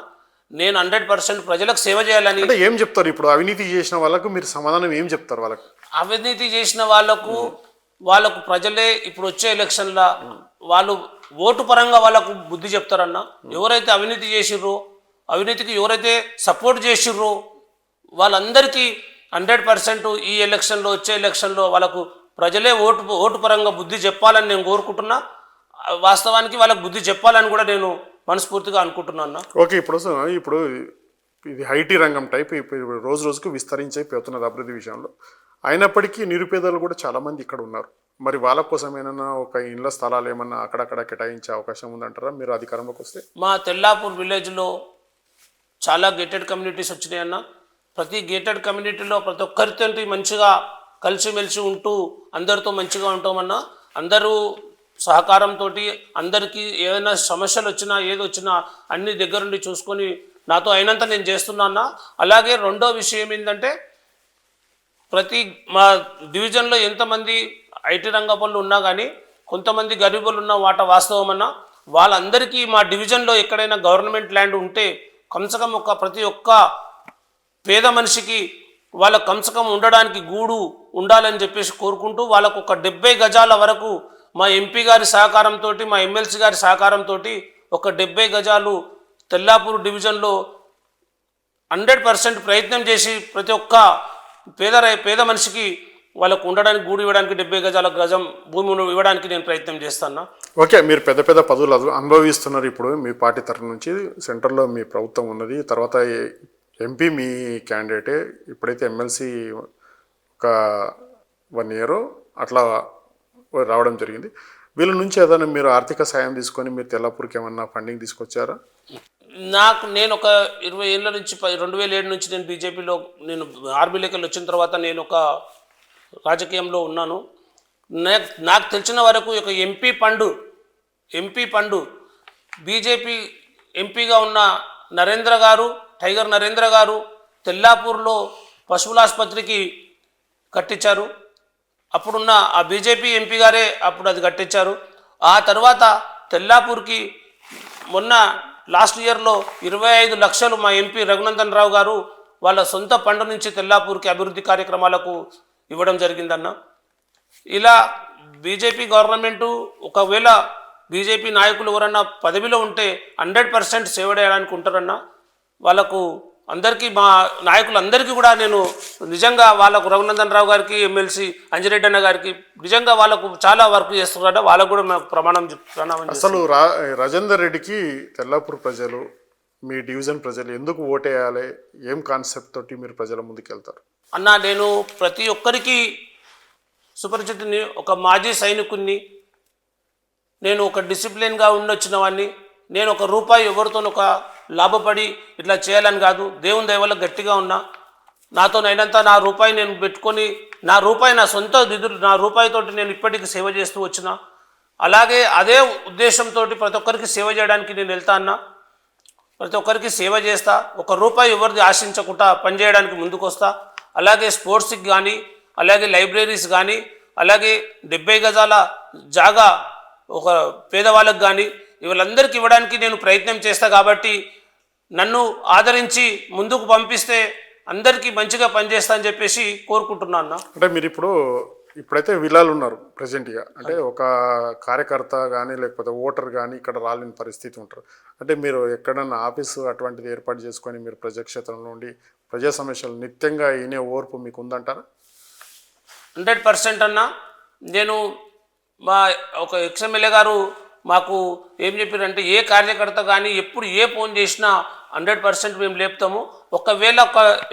నేను 100% ప్రజలకు సేవ చేయాలని. అంటే ఏం చెప్తారు ఇప్పుడు అవినీతి చేసిన వాళ్ళకు, మీరు సమాధానం ఏం చెప్తారు వాళ్ళకు? అవినీతి చేసిన వాళ్ళకు ప్రజలే ఇప్పుడు వచ్చే ఎలక్షన్ల వాళ్ళు ఓటు పరంగా వాళ్ళకు బుద్ధి చెప్తారన్న. ఎవరైతే అవినీతి చేసిర్రో, అవినీతికి ఎవరైతే సపోర్ట్ చేసిర్రో వాళ్ళందరికీ 100% ఈ ఎలక్షన్లో, వచ్చే ఎలక్షన్లో వాళ్ళకు ప్రజలే ఓటు పరంగా బుద్ధి చెప్పాలని నేను కోరుకుంటున్నా. వాస్తవానికి వాళ్ళకు బుద్ధి చెప్పాలని కూడా నేను మనస్ఫూర్తిగా అనుకుంటున్నా. ఓకే, ఇప్పుడు ఇది ఐటీ రంగం టైప్ ఇప్పుడు రోజు రోజుకు విస్తరించైపోతున్నది అభివృద్ధి విషయంలో. అయినప్పటికీ నిరుపేదలు కూడా చాలామంది ఇక్కడ ఉన్నారు. మరి వాళ్ళ కోసం ఏమన్నా ఒక ఇళ్ల స్థలాలు ఏమన్నా అక్కడక్కడ కేటాయించే అవకాశం ఉందంటారా మీరు అధికారంలోకి వస్తే? మా తెల్లాపూర్ విలేజ్లో చాలా గేటెడ్ కమ్యూనిటీస్ వచ్చినాయన్న. ప్రతి గేటెడ్ కమ్యూనిటీలో ప్రతి ఒక్కరితో మంచిగా కలిసిమెలిసి ఉంటూ అందరితో మంచిగా ఉంటామన్నా. అందరూ సహకారంతో అందరికీ ఏదైనా సమస్యలు వచ్చినా ఏది వచ్చినా అన్ని దగ్గరుండి చూసుకొని నాతో అయినంత నేను చేస్తున్నా. అలాగే రెండో విషయం ఏంటంటే, ప్రతి మా డివిజన్లో ఎంతమంది ఐటీ రంగ పనులు ఉన్నా కానీ కొంతమంది గరీబులు ఉన్న వాస్తవం అన్నా, వాళ్ళందరికీ మా డివిజన్లో ఎక్కడైనా గవర్నమెంట్ ల్యాండ్ ఉంటే కమ్సకం ప్రతి ఒక్క పేద మనిషికి వాళ్ళ కమ్సకం ఉండడానికి గూడు ఉండాలని చెప్పేసి కోరుకుంటూ వాళ్ళకు ఒక 70 గజాల వరకు మా ఎంపీ గారి సహకారంతో, మా ఎమ్మెల్సీ గారి సహకారంతో ఒక 70 గజాలు తెల్లాపూర్ డివిజన్లో 100% ప్రయత్నం చేసి ప్రతి ఒక్క పేద మనిషికి వాళ్ళకు ఉండడానికి గూడు ఇవ్వడానికి 70 గజాల భూమి ఇవ్వడానికి నేను ప్రయత్నం చేస్తాను. ఓకే, మీరు పెద్ద పెద్ద పదవులు అనుభవిస్తున్నారు. ఇప్పుడు మీ పార్టీ తరఫు నుంచి సెంటర్లో మీ ప్రభుత్వం ఉన్నది, తర్వాత ఎంపీ మీ క్యాండిడేటే, ఇప్పుడైతే ఎమ్మెల్సీ ఒక 1 year అట్లా రావడం జరిగింది. వీళ్ళ నుంచి ఏదైనా మీరు ఆర్థిక సాయం తీసుకొని మీరు తెల్లాపూర్కి ఏమన్నా ఫండింగ్ తీసుకొచ్చారా? నేను ఒక 20 ఏళ్ళ నుంచి 2007 నుంచి నేను బీజేపీలో, నేను ఆర్మీలోకి వచ్చిన తర్వాత నేను ఒక రాజకీయంలో ఉన్నాను. నాకు తెలిసిన వరకు ఒక ఎంపీ ఫండు బీజేపీ ఎంపీగా ఉన్న టైగర్ నరేంద్ర గారు తెల్లాపూర్లో పశువుల ఆసుపత్రికి కట్టించారు. అప్పుడున్న ఆ బీజేపీ ఎంపీ గారే అప్పుడు అది కట్టించారు. ఆ తర్వాత తెల్లాపూర్కి మొన్న లాస్ట్ ఇయర్లో 25 లక్షలు మా ఎంపీ రఘునందన్ రావు గారు వాళ్ళ సొంత ఫండ్ నుంచి తెల్లాపూర్కి అభివృద్ధి కార్యక్రమాలకు ఇవ్వడం జరిగిందన్న. ఇలా బీజేపీ గవర్నమెంటు, ఒకవేళ బీజేపీ నాయకులు ఎవరన్నా పదవిలో ఉంటే 100% సేవ చేయడానికి ఉంటారన్న. వాళ్ళకు అందరికీ, మా నాయకులందరికీ కూడా నేను నిజంగా వాళ్ళకు రఘునందన్ రావు గారికి, ఎమ్మెల్సీ అంజిరెడ్డి అన్న గారికి నిజంగా వాళ్ళకు చాలా వర్క్ చేస్తున్నారట. వాళ్ళకు కూడా మేము ప్రమాణం. అసలు రాజేందర్ రెడ్డికి తెల్లాపూర్ ప్రజలు, మీ డివిజన్ ప్రజలు ఎందుకు ఓటేయాలి? ఏం కాన్సెప్ట్ తోటి మీరు ప్రజల ముందుకు వెళ్తారు? అన్న, నేను ప్రతి ఒక్కరికి సుపరిచితుని, ఒక మాజీ సైనికుని, నేను ఒక డిసిప్లిన్గా ఉండొచ్చిన వాడిని. నేను ఒక రూపాయి ఎవరితో ఒక లాభపడి ఇట్లా చేయాలని కాదు, దేవుని దయ వల్ల గట్టిగా ఉన్నా. నాతోనైనంత నా రూపాయి నేను పెట్టుకొని, నా సొంత నిధులు, నా రూపాయితోటి నేను ఇప్పటికీ సేవ చేస్తూ వచ్చిన. అలాగే అదే ఉద్దేశంతో ప్రతి ఒక్కరికి సేవ చేయడానికి నేను వెళ్తా అన్నా. ప్రతి ఒక్కరికి సేవ చేస్తా, ఒక రూపాయి ఎవరిది ఆశించకుండా పనిచేయడానికి ముందుకు వస్తా. అలాగే స్పోర్ట్స్కి కానీ, అలాగే లైబ్రరీస్ కానీ, అలాగే 70 గజాల జాగా ఒక పేదవాళ్ళకు కానీ వీళ్ళందరికీ ఇవ్వడానికి నేను ప్రయత్నం చేస్తా. కాబట్టి నన్ను ఆదరించి ముందుకు పంపిస్తే అందరికీ మంచిగా పనిచేస్తా అని చెప్పేసి కోరుకుంటున్నా అన్న. అంటే మీరు ఇప్పుడైతే విలాలు ఉన్నారు ప్రజెంట్గా, అంటే ఒక కార్యకర్త కానీ లేకపోతే ఓటర్ కానీ ఇక్కడ రాలేని పరిస్థితి ఉంటారు. అంటే మీరు ఎక్కడన్నా ఆఫీసు అటువంటిది ఏర్పాటు చేసుకొని మీరు ప్రజాక్షేత్రంలో ఉండి ప్రజా సమస్యలు నిత్యంగా వినే ఓర్పు మీకు ఉందంటారా? 100% అన్న. నేను మా ఒక ఎక్స్ఎమ్మెల్యే గారు మాకు ఏం చెప్పారంటే, ఏ కార్యకర్త కానీ ఎప్పుడు ఏ ఫోన్ చేసినా 100% మేము లేపుతాము. ఒకవేళ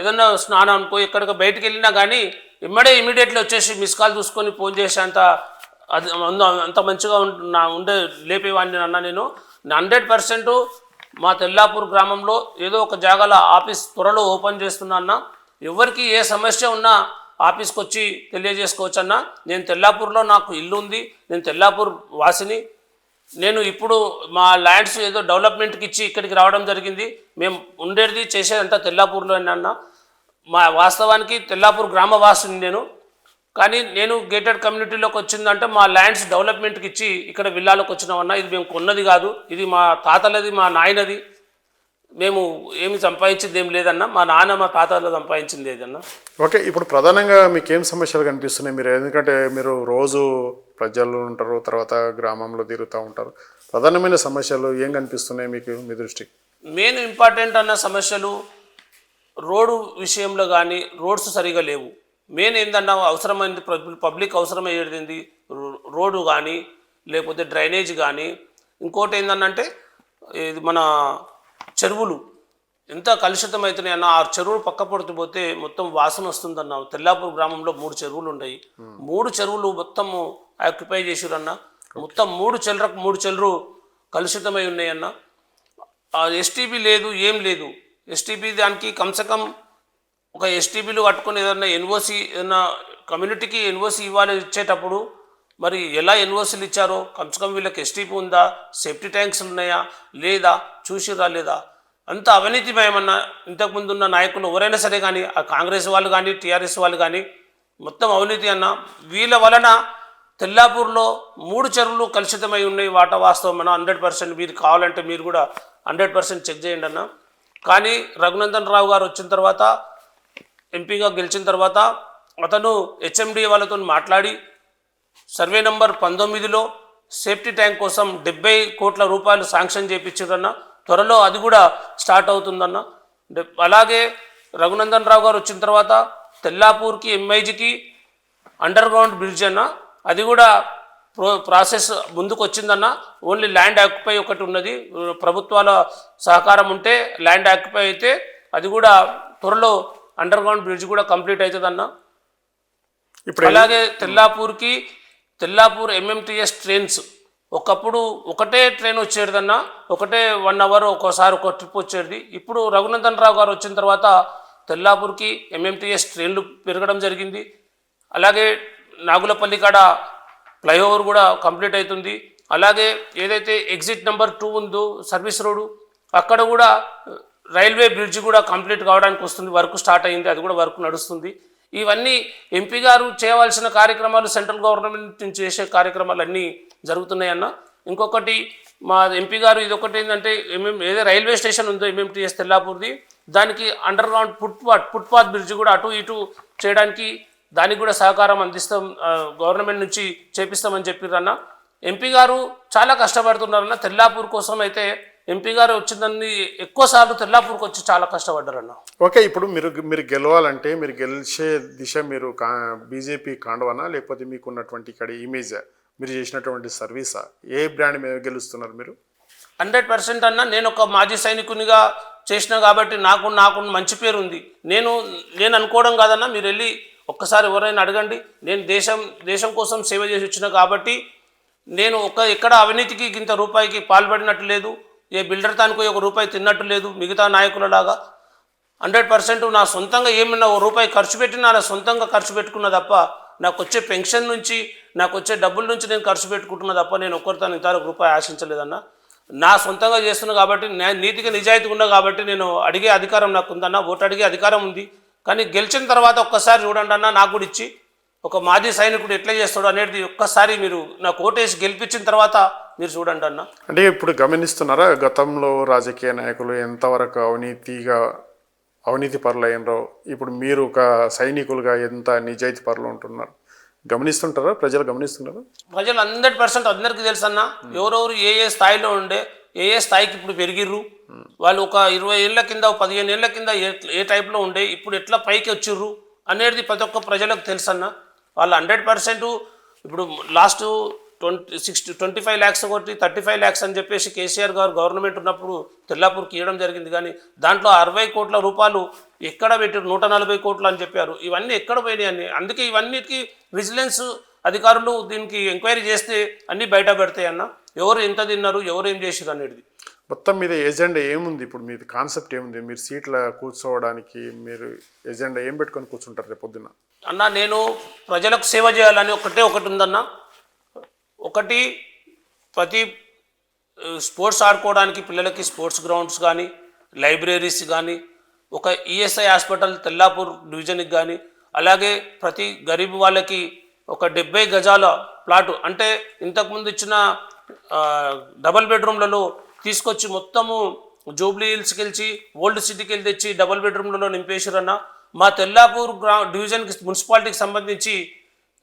ఏదన్నా స్నానం అనుకో ఎక్కడికి బయటికి వెళ్ళినా కానీ ఇమీడియట్లీ వచ్చేసి మిస్ కాల్ చూసుకొని ఫోన్ చేసి అంత మంచిగా ఉండే లేపేవాడిని అన్న. నేను 100% మా తెల్లాపూర్ గ్రామంలో ఏదో ఒక జాగాలో ఆఫీస్ త్వరలో ఓపెన్ చేస్తున్నా అన్న. ఎవరికి ఏ సమస్య ఉన్నా ఆఫీస్కి వచ్చి తెలియజేసుకోవచ్చు అన్న. నేను తెల్లాపూర్లో నాకు ఇల్లు ఉంది, నేను తెల్లాపూర్ వాసిని. నేను ఇప్పుడు మా ల్యాండ్స్ ఏదో డెవలప్మెంట్కి ఇచ్చి ఇక్కడికి రావడం జరిగింది. మేము ఉండేది చేసేదంతా తెల్లాపూర్లో అన్న. మా వాస్తవానికి తెల్లాపూర్ గ్రామవాసిని నేను, కానీ నేను గేటెడ్ కమ్యూనిటీలోకి వచ్చిందంటే మా ల్యాండ్స్ డెవలప్మెంట్కి ఇచ్చి ఇక్కడ విల్లాలోకి వచ్చినామన్నా. ఇది మేము కొన్నది కాదు, ఇది మా తాతలది, మా నాయనది. మేము ఏమి సంపాదించింది ఏం లేదన్న, మా నాన్న మా తాతలో సంపాదించింది లేదన్న. ఓకే, ఇప్పుడు ప్రధానంగా మీకు ఏం సమస్యలు కనిపిస్తున్నాయి మీరు? ఎందుకంటే మీరు రోజు ప్రజలు ఉంటారు, తర్వాత గ్రామంలో తిరుగుతూ ఉంటారు. ప్రధానమైన సమస్యలు ఏం కనిపిస్తున్నాయి మీకు మీ దృష్టికి? మెయిన్ ఇంపార్టెంట్ అన్న సమస్యలు రోడ్డు విషయంలో కానీ రోడ్స్ సరిగా లేవు. మెయిన్ ఏంటన్నా అవసరమైంది పబ్లిక్ అవసరమయ్యేది రోడ్డు కానీ లేకపోతే డ్రైనేజ్ కానీ. ఇంకోటి ఏంటంటే ఇది మన చెరువులు ఎంత కలుషితం అవుతున్నాయన్న. ఆ చెరువులు పక్క పడుతుపోతే మొత్తం వాసన వస్తుందన్న. తెల్లాపూర్ గ్రామంలో 3 చెరువులు ఉన్నాయి. 3 చెరువులు మొత్తం ఆక్యుపై చేసిరన్న. మొత్తం 3 చెరువులు కలుషితమై ఉన్నాయన్న. ఎస్టీబీ లేదు, ఏం లేదు. ఎస్టీబీ దానికి కమ్సకం ఒక ఎస్టీబీలు కట్టుకొని ఏదన్నా ఎన్ఓసి ఏదన్నా కమ్యూనిటీకి ఎన్ఓసి ఇచ్చేటప్పుడు మరి ఎలా ఎన్ఓసీలు ఇచ్చారో కమ్సకం వీళ్ళకి ఎస్టీపీ ఉందా, సేఫ్టీ ట్యాంక్స్ ఉన్నాయా లేదా చూసిరా లేదా. అంత అవినీతిమయమన్నా. ఇంతకుముందు ఉన్న నాయకులు ఎవరైనా సరే కానీ, ఆ కాంగ్రెస్ వాళ్ళు కానీ టీఆర్ఎస్ వాళ్ళు కానీ మొత్తం అవినీతి అన్న. వీళ్ళ వలన తెల్లాపూర్లో 3 చెరువులు కలుషితమై ఉన్నాయి. వాస్తవం అన్న. 100% మీరు కావాలంటే మీరు కూడా 100% చెక్ చేయండి అన్న. కానీ రఘునందన్ రావు గారు వచ్చిన తర్వాత, ఎంపీగా గెలిచిన తర్వాత అతను హెచ్ఎండి వాళ్ళతో మాట్లాడి సర్వే నంబర్ 19లో సేఫ్టీ ట్యాంక్ కోసం 70 కోట్ల రూపాయలు శాంక్షన్ చేయించారన్న. త్వరలో అది కూడా స్టార్ట్ అవుతుందన్న. అలాగే రఘునందన్ రావు గారు వచ్చిన తర్వాత తెల్లాపూర్కి ఎంఐజికి అండర్ గ్రౌండ్ బ్రిడ్జ్ అన్న, అది కూడా ప్రాసెస్ ముందుకు వచ్చిందన్న. ఓన్లీ ల్యాండ్ ఆక్యుపై ఒకటి ఉన్నది. ప్రభుత్వాల సహకారం ఉంటే ల్యాండ్ ఆక్యుపై అయితే అది కూడా త్వరలో అండర్ గ్రౌండ్ బ్రిడ్జ్ కూడా కంప్లీట్ అవుతుందన్న. అలాగే తెల్లాపూర్ ఎంఎంటీఎస్ ట్రైన్స్ ఒకప్పుడు ఒకటే ట్రైన్ వచ్చేదన్న, ఒకటే 1 అవర్ ఒక్కోసారి ఒక ట్రిప్ వచ్చేది. ఇప్పుడు రఘునందన్ రావు గారు వచ్చిన తర్వాత తెల్లాపూర్కి ఎంఎంటీఎస్ ట్రైన్లు పెరగడం జరిగింది. అలాగే నాగులపల్లి కాడ ఫ్లైఓవర్ కూడా కంప్లీట్ అవుతుంది. అలాగే ఏదైతే ఎగ్జిట్ నెంబర్ 2 ఉందో సర్వీస్ రోడ్డు, అక్కడ కూడా రైల్వే బ్రిడ్జ్ కూడా కంప్లీట్ కావడానికి వస్తుంది. వర్క్ స్టార్ట్ అయింది, అది కూడా వర్క్ నడుస్తుంది. ఇవన్నీ ఎంపీ గారు చేయవలసిన కార్యక్రమాలు, సెంట్రల్ గవర్నమెంట్ నుంచి చేసే కార్యక్రమాలు అన్నీ జరుగుతున్నాయన్న. ఇంకొకటి మా ఎంపీ గారు ఇదొకటి ఏంటంటే ఏదో రైల్వే స్టేషన్ ఉందో ఎంఎంటీఎస్ తెల్లాపూర్ది, దానికి అండర్ గ్రౌండ్ ఫుట్పాత్ బ్రిడ్జ్ కూడా అటు ఇటు చేయడానికి దానికి కూడా సహకారం అందిస్తాం, గవర్నమెంట్ నుంచి చేపిస్తామని చెప్పారన్న. ఎంపీ గారు చాలా కష్టపడుతున్నారన్న. తెల్లాపూర్ కోసం అయితే ఎంపీ గారు వచ్చిందని ఎక్కువసార్లు తెల్లాపూర్కి వచ్చి చాలా కష్టపడ్డారన్న. ఓకే, ఇప్పుడు మీరు గెలవాలంటే మీరు గెలిచే దిశ మీరు బీజేపీ కాండవనా లేకపోతే మీకు ఉన్నటువంటి ఇక్కడ ఇమేజా, మీరు చేసినటువంటి సర్వీసా, ఏ బ్రాండ్ మీద గెలుస్తున్నారు మీరు? 100% అన్న. నేను ఒక మాజీ సైనికునిగా చేసిన కాబట్టి నాకు మంచి పేరు ఉంది. నేను అనుకోవడం కాదన్నా, మీరు వెళ్ళి ఒక్కసారి ఎవరైనా అడగండి. నేను దేశం కోసం సేవ చేసి వచ్చిన కాబట్టి నేను ఎక్కడ అవినీతికి ఇంత రూపాయికి పాల్పడినట్టు లేదు, ఏ బిల్డర్ తానికి ₹1 తిన్నట్టు లేదు మిగతా నాయకులలాగా. 100% నా సొంతంగా ఏమన్నా ₹1 ఖర్చు పెట్టినా నా సొంతంగా ఖర్చు పెట్టుకున్నా తప్ప, నాకు వచ్చే పెన్షన్ నుంచి నాకు వచ్చే డబ్బుల నుంచి నేను ఖర్చు పెట్టుకుంటున్నా తప్ప నేను ఒక్కరితో ₹1 ఆశించలేదన్నా. నా సొంతంగా చేస్తున్నా కాబట్టి, నీతిగా నిజాయితీగా ఉన్నా కాబట్టి నేను అడిగే అధికారం నాకు ఉందన్న, ఓటు అడిగే అధికారం ఉంది. కానీ గెలిచిన తర్వాత ఒక్కసారి చూడండి అన్న, నాకు కూడా ఇచ్చి ఒక మాజీ సైనికుడు ఎట్లా చేస్తాడు అనేది ఒక్కసారి మీరు నాకు ఓటేసి గెలిపించిన తర్వాత మీరు చూడండి అన్న. అంటే ఇప్పుడు గమనిస్తున్నారా, గతంలో రాజకీయ నాయకులు ఎంతవరకు అవినీతిగా అవినీతి పరులు అయినరో, ఇప్పుడు మీరు ఒక సైనికులుగా ఎంత నిజాయితీ పరులు ఉంటున్నారు గమనిస్తుంటారా? ప్రజలు గమనిస్తున్నారా? ప్రజలు 100% అందరికీ తెలుసు అన్న. ఎవరెవరు ఏ ఏ స్థాయిలో ఉండే, ఏ ఏ స్థాయికి ఇప్పుడు పెరిగిర్రు, వాళ్ళు ఒక 20 ఏళ్ల కింద 15 ఏళ్ల కింద ఏ టైప్లో ఉండే, ఇప్పుడు ఎట్లా పైకి వచ్చిర్రు అనేది ప్రతి ఒక్క ప్రజలకు తెలుసు అన్న. వాళ్ళు 100% ఇప్పుడు లాస్ట్ 25 lakhs ఒకటి 35 lakhs అని చెప్పేసి కేసీఆర్ గారు గవర్నమెంట్ ఉన్నప్పుడు తెల్లాపూర్కి ఇవ్వడం జరిగింది. కానీ దాంట్లో 60 కోట్ల రూపాయలు ఎక్కడ పెట్టారు, 140 కోట్లు అని చెప్పారు. ఇవన్నీ ఎక్కడ పోయినాయి అని. అందుకే ఇవన్నిటికీ విజిలెన్స్ అధికారులు దీనికి ఎంక్వైరీ చేస్తే అన్నీ బయట పెడతాయి అన్న. ఎవరు ఎంత తిన్నారు, ఎవరు ఏం చేసారు అనేది. మొత్తం మీద ఎజెండా ఏముంది? ఇప్పుడు మీది కాన్సెప్ట్ ఏముంది? మీరు సీట్ల కూర్చోవడానికి మీరు ఎజెండా ఏం పెట్టుకొని కూర్చుంటారు రేపు పొద్దున్న? అన్న, నేను ప్రజలకు సేవ చేయాలని ఒకటి ఉందన్న. ఒకటి, ప్రతి స్పోర్ట్స్ ఆడుకోవడానికి పిల్లలకి స్పోర్ట్స్ గ్రౌండ్స్ కానీ, లైబ్రరీస్ కానీ, ఒక ఈఎస్ఐ హాస్పిటల్ తెల్లాపూర్ డివిజన్కి కానీ, అలాగే ప్రతి గరీబ్ వాళ్ళకి ఒక 70 గజాల ప్లాటు, అంటే ఇంతకుముందు ఇచ్చిన డబల్ బెడ్రూమ్లలో తీసుకొచ్చి మొత్తము జూబ్లీ హిల్స్కి వెళ్ళి ఓల్డ్ సిటీకి వెళ్ళి తెచ్చి డబల్ బెడ్రూమ్లలో నింపేశారన్న. మా తెల్లాపూర్ డివిజన్కి మున్సిపాలిటీకి సంబంధించి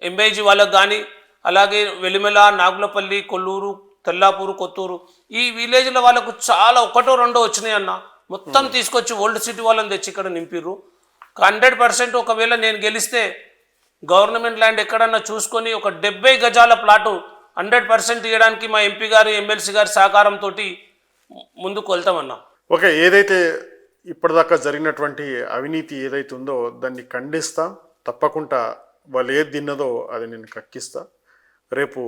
ఎంబైజీ వాళ్ళకి కానీ, అలాగే వెలిమెల, నాగులపల్లి, కొల్లూరు, తెల్లాపూరు, కొత్తూరు ఈ విలేజ్ల వాళ్ళకు చాలా ఒకటో రెండో వచ్చినాయి అన్న. మొత్తం తీసుకొచ్చి ఓల్డ్ సిటీ వాళ్ళని తెచ్చి ఇక్కడ నింపిర్రు. 100% ఒకవేళ నేను గెలిస్తే గవర్నమెంట్ ల్యాండ్ ఎక్కడన్నా చూసుకొని ఒక 70 గజాల ప్లాటు 100% ఇవ్వడానికి మా ఎంపీ గారు, ఎమ్మెల్సీ గారి సహకారంతో ముందుకు వెళ్తామన్నా. ఓకే, ఏదైతే ఇప్పటిదాకా జరిగినటువంటి అవినీతి ఏదైతే ఉందో దాన్ని ఖండిస్తా. తప్పకుండా వాళ్ళు ఏది తిన్నదో అది నేను కక్కిస్తా. రేపు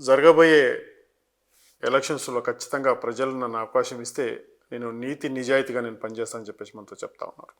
జరగబోయే ఎలక్షన్స్లో ఖచ్చితంగా ప్రజలు నన్ను అవకాశం ఇస్తే నేను నీతి నిజాయితీగా నేను పనిచేస్తానని చెప్పేసి మనతో చెప్తా ఉన్నారు.